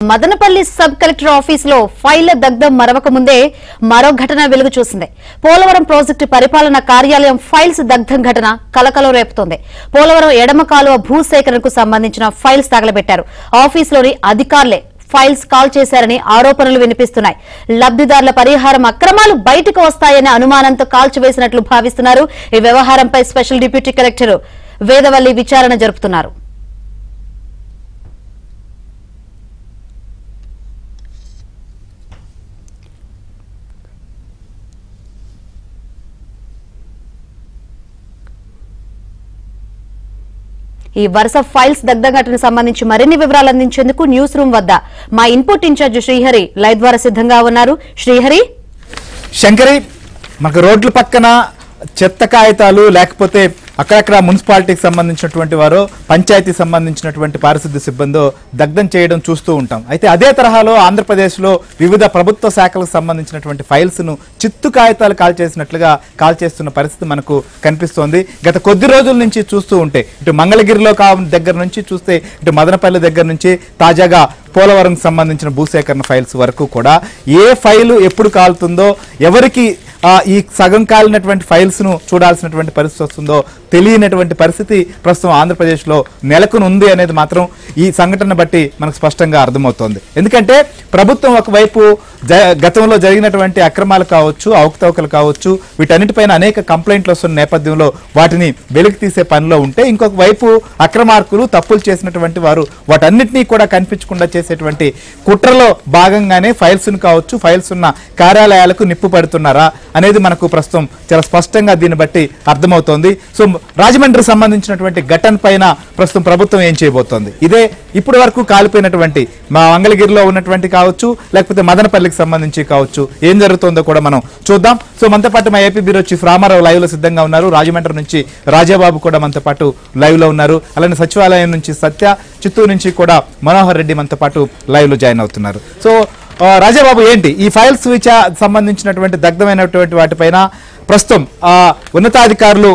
Madanapalle sub collector ఆఫీసులో ఫైళ్ల దగ్ధం మరవక ముందే మరో ఘటన వెలుగు చూసింది. పోలవరం ప్రాజెక్టు పరిపాలన కార్యాలయం ఫైల్స్ దగ్ధం ఘటన కలకలం రేపుతోంది. పోలవరం ఎడమ కాలువ భూసేకరణకు సంబంధించిన ఫైల్స్ తగలబెట్టారు. ఆఫీసులోని అధికారులే ఫైల్స్ కాల్ చేశారని ఆరోపణలు వినిపిస్తున్నాయి. లబ్దిదారుల పరిహారం అక్రమాలు బయటకు వస్తాయనే అనుమానంతో కాల్చివేసినట్లు భావిస్తున్నారు. ఈ వ్యవహారంపై స్పెషల్ డిప్యూటీ కలెక్టర్ వేదవల్లి విచారణ జరుపుతున్నారు. ఈ వరుస ఫైల్స్ దగ్ధం ఘటనకు సంబంధించి మరిన్ని వివరాలు అందించేందుకు న్యూస్ రూమ్ వద్ద మా ఇన్పుట్ ఇన్ఛార్జ్ శ్రీహరి లైవ్ ద్వారా సిద్ధంగా ఉన్నారు. శ్రీహరి, శంకరి, మనకు రోడ్ల పక్కన చెత్త కాగితాలు లేకపోతే అక్కడక్కడ మున్సిపాలిటీకి సంబంధించినటువంటి వారు పంచాయతీ సంబంధించినటువంటి పారిశుద్ధ్య సిబ్బంది దగ్ధం చేయడం చూస్తూ ఉంటాం. అయితే అదే తరహాలో ఆంధ్రప్రదేశ్లో వివిధ ప్రభుత్వ శాఖలకు సంబంధించినటువంటి ఫైల్స్ ను చిత్తు కాగితాలు కాల్చేసినట్లుగా కాల్చేస్తున్న పరిస్థితి మనకు కనిపిస్తోంది. గత కొద్ది రోజుల నుంచి చూస్తూ ఉంటే ఇటు మంగళగిరిలో దగ్గర నుంచి చూస్తే ఇటు మదనపల్లి దగ్గర నుంచి తాజాగా పోలవరం సంబంధించిన భూసేకరణ ఫైల్స్ వరకు కూడా ఏ ఫైలు ఎప్పుడు కాలుతుందో, ఎవరికి ఈ సగం కాలినటువంటి ఫైల్స్ ను చూడాల్సినటువంటి పరిస్థితి వస్తుందో తెలియనటువంటి పరిస్థితి ప్రస్తుతం ఆంధ్రప్రదేశ్లో నెలకొని ఉంది అనేది మాత్రం ఈ సంఘటన బట్టి మనకు స్పష్టంగా అర్థమవుతోంది. ఎందుకంటే ప్రభుత్వం ఒకవైపు గతంలో జరిగినటువంటి అక్రమాలు కావచ్చు, అవకతవకలు కావచ్చు, వీటన్నిటిపైన అనేక కంప్లైంట్లు వస్తున్న నేపథ్యంలో వాటిని వెలికి తీసే పనిలో ఉంటే, ఇంకొక వైపు అక్రమార్కులు తప్పులు చేసినటువంటి వారు వాటన్నిటినీ కూడా కనిపించకుండా చేసేటువంటి కుట్రలో భాగంగానే ఫైల్స్ ను కావచ్చు, ఫైల్స్ ఉన్న కార్యాలయాలకు నిప్పు పడుతున్నారా అనేది మనకు ప్రస్తుతం చాలా స్పష్టంగా దీన్ని బట్టి అర్థమవుతోంది. సో రాజమండ్రి సంబంధించినటువంటి ఘటన పైన ప్రస్తుతం ప్రభుత్వం ఏం చేయబోతోంది, ఇదే ఇప్పటి వరకు కాలిపోయినటువంటి మా మంగళగిరిలో ఉన్నటువంటి కావచ్చు, లేకపోతే మదనపల్లికి సంబంధించి కావచ్చు, ఏం జరుగుతుందో కూడా మనం చూద్దాం. సో మనతో పాటు మా AP bureau chief Ramarao live లో సిద్ధంగా ఉన్నారు. రాజమండ్రి నుంచి రాజాబాబు కూడా మనతో పాటు లైవ్ లో ఉన్నారు. అలానే సచివాలయం నుంచి సత్య, చిత్తూరు నుంచి కూడా మనోహర్ రెడ్డి మనతో పాటు లైవ్ లో జాయిన్ అవుతున్నారు. సో రాజాబాబు, ఏంటి ఈ ఫైల్స్ సంబంధించినటువంటి దగ్ధమైనటువంటి వాటిపైన ప్రస్తుతం ఉన్నతాధికారులు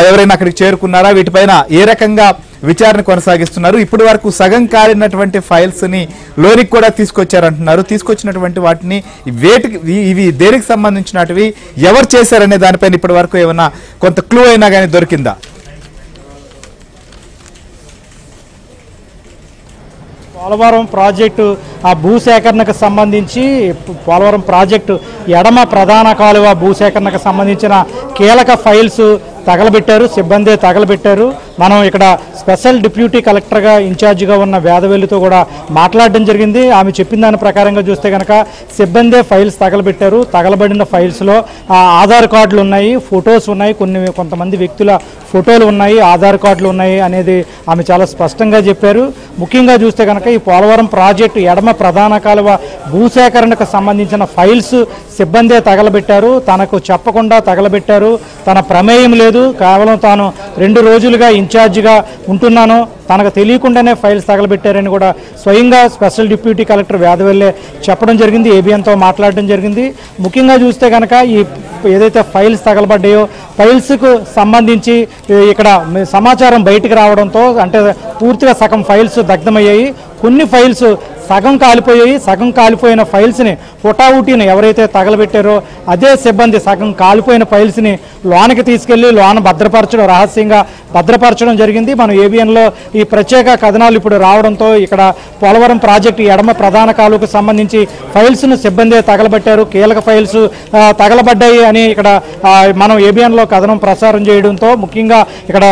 ఎవరైనా అక్కడికి చేరుకున్నారా? వీటిపైన ఏ రకంగా విచారణ కొనసాగిస్తున్నారు? ఇప్పటి వరకు సగం కాలినటువంటి ఫైల్స్ ని లోనికి కూడా తీసుకొచ్చారంటున్నారు. తీసుకొచ్చినటువంటి వాటిని ఇవి దేనికి సంబంధించినటివి, ఎవరు చేశారనే దానిపైన ఇప్పటి వరకు ఏమైనా కొంత క్లూ అయినా కానీ దొరికిందా? పోలవరం ప్రాజెక్టు ఆ భూసేకరణకు సంబంధించి పోలవరం ప్రాజెక్టు ఎడమ ప్రధాన కాలువ భూసేకరణకు సంబంధించిన కీలక ఫైల్స్ తగలబెట్టారు, సిబ్బంది తగలబెట్టారు. మనం ఇక్కడ స్పెషల్ డిప్యూటీ కలెక్టర్గా ఇన్ఛార్జిగా ఉన్న వేదవెల్లితో కూడా మాట్లాడడం జరిగింది. ఆమె చెప్పిన దాని ప్రకారంగా చూస్తే కనుక సిబ్బందే ఫైల్స్ తగలబెట్టారు. తగలబడిన ఫైల్స్లో ఆధార్ కార్డులు ఉన్నాయి, ఫొటోస్ ఉన్నాయి, కొంతమంది వ్యక్తుల ఫోటోలు ఉన్నాయి, ఆధార్ కార్డులు ఉన్నాయి అనేది ఆమె చాలా స్పష్టంగా చెప్పారు. ముఖ్యంగా చూస్తే కనుక ఈ పోలవరం ప్రాజెక్టు ఎడమ ప్రధాన కాలువ భూసేకరణకు సంబంధించిన ఫైల్స్ సిబ్బందే తగలబెట్టారు. తనకు చెప్పకుండా తగలబెట్టారు, తన ప్రమేయం లేదు, కేవలం తాను 2 రోజులుగా ఇన్ఛార్జిగా ఉంటున్నాను, తనకు తెలియకుండానే ఫైల్స్ తగలబెట్టారని కూడా స్వయంగా స్పెషల్ డిప్యూటీ కలెక్టర్ వేదవెల్లే చెప్పడం జరిగింది. ఏబిఎన్తో మాట్లాడడం జరిగింది. ముఖ్యంగా చూస్తే కనుక ఈ ఏదైతే ఫైల్స్ తగలబడ్డాయో ఫైల్స్కు సంబంధించి ఇక్కడ సమాచారం బయటికి రావడంతో అంటే పూర్తిగా సగం ఫైల్స్ దగ్ధమయ్యాయి. కొన్ని ఫైల్స్ సగం కాలిపోయాయి. సగం కాలిపోయిన ఫైల్స్ని హుటాహుటిని ఎవరైతే తగలబెట్టారో అదే సిబ్బంది సగం కాలిపోయిన ఫైల్స్ని లోనికి తీసుకెళ్లి లోన భద్రపరచడం, రహస్యంగా భద్రపరచడం జరిగింది. మనం ఏబిఎన్లో ఈ ప్రత్యేక కథనాలు ఇప్పుడు రావడంతో ఇక్కడ పోలవరం ప్రాజెక్టు ఎడమ ప్రధాన కాలువకు సంబంధించి ఫైల్స్ను సిబ్బంది తగలబెట్టారు, కీలక ఫైల్స్ తగలబడ్డాయి అని ఇక్కడ మనం ఏబిఎన్లో కథనం ప్రసారం చేయడంతో ముఖ్యంగా ఇక్కడ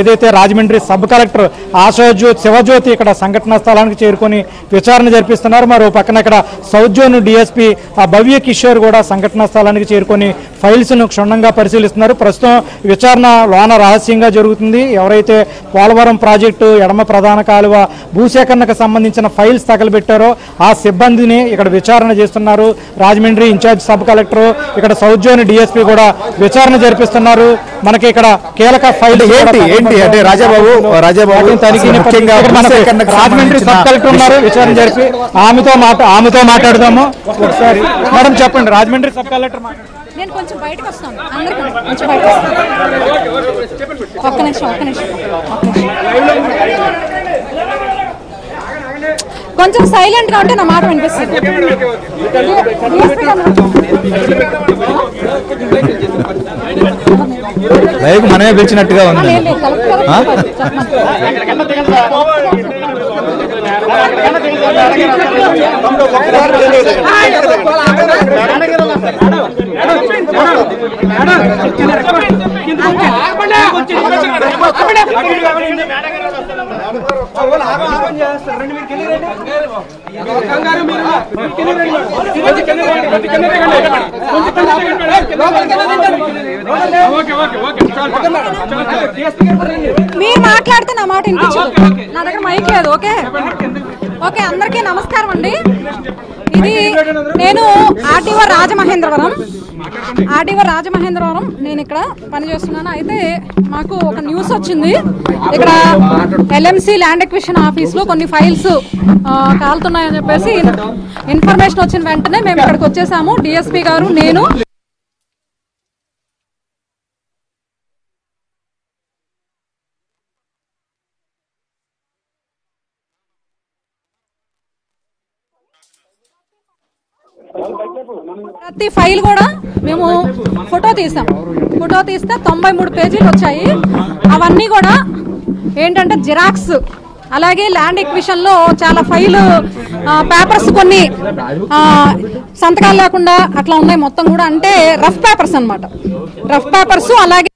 ఏదైతే రాజమండ్రి సబ్ కలెక్టర్ శివజ్యోతి ఇక్కడ సంఘటనా స్థలానికి చేరుకొని విచారణ జరిపిస్తున్నారు. మరో పక్కన ఇక్కడ సౌత్ జోన్ డిఎస్పీ భవ్య కిషోర్ కూడా సంఘటనా స్థలానికి చేరుకొని ఫైల్స్ ను క్షుణ్ణంగా పరిశీలిస్తున్నారు. ప్రస్తుతం విచారణ లోన రహస్యంగా జరుగుతుంది. ఎవరైతే పోలవరం ప్రాజెక్టు ఎడమ ప్రధాన కాలువ భూసేకరణకు సంబంధించిన ఫైల్స్ తగలబెట్టారో ఆ సిబ్బందిని ఇక్కడ విచారణ చేస్తున్నారు. రాజమండ్రి ఇన్ఛార్జ్ సబ్ కలెక్టర్, ఇక్కడ సౌత్ జోన్ డిఎస్పీ కూడా విచారణ జరిపిస్తున్నారు. మనకి ఇక్కడ కీలక ఫైల్స్ అంటే రాజాబాబు రాజమండ్రి సబ్ కలెక్టర్ ఉన్నారు, విచారణ జరిపి ఆమెతో మాట్లాడదాము. ఒకసారి మేడం చెప్పండి, రాజమండ్రి సబ్ కలెక్టర్ నేను కొంచెం బయటకు వస్తాను, అందరికీ కొంచెం బయటకు వస్తాను. ఒక్క నిమిషం కొంచెం సైలెంట్ గా ఉంటే నా మాట వినిపిస్తుంది. లైవ్ మనమే పిలిచినట్టుగా ఉంది. మీరు మాట్లాడితే నా మాట వినిపించదు. నా దగ్గర మైక్ లేదు. ఓకే ఓకే, అందరికీ నమస్కారం అండి. ఇది నేను ఆర్టీఓ రాజమహేంద్రవరం నేను ఇక్కడ పనిచేస్తున్నాను. అయితే మాకు ఒక న్యూస్ వచ్చింది, ఇక్కడ ఎల్ఎంసీ ల్యాండ్ ఎక్విజిషన్ ఆఫీస్ లో కొన్ని ఫైల్స్ కాలుతున్నాయని చెప్పేసి ఇన్ఫర్మేషన్ వచ్చిన వెంటనే మేము ఇక్కడికి వచ్చేసాము. డిఎస్పీ గారు, నేను. ప్రతి ఫైల్ కూడా మేము ఫోటో తీస్తాం. ఫోటో తీస్తే 93 పేజీలు వచ్చాయి. అవన్నీ కూడా ఏంటంటే జిరాక్స్. అలాగే ల్యాండ్ ఎక్విజిషన్ లో చాలా ఫైల్ పేపర్స్ కొన్ని సంతకాలు లేకుండా అట్లా ఉన్నాయి మొత్తం కూడా. అంటే రఫ్ పేపర్స్ అన్నమాట. రఫ్ పేపర్స్ అలాగే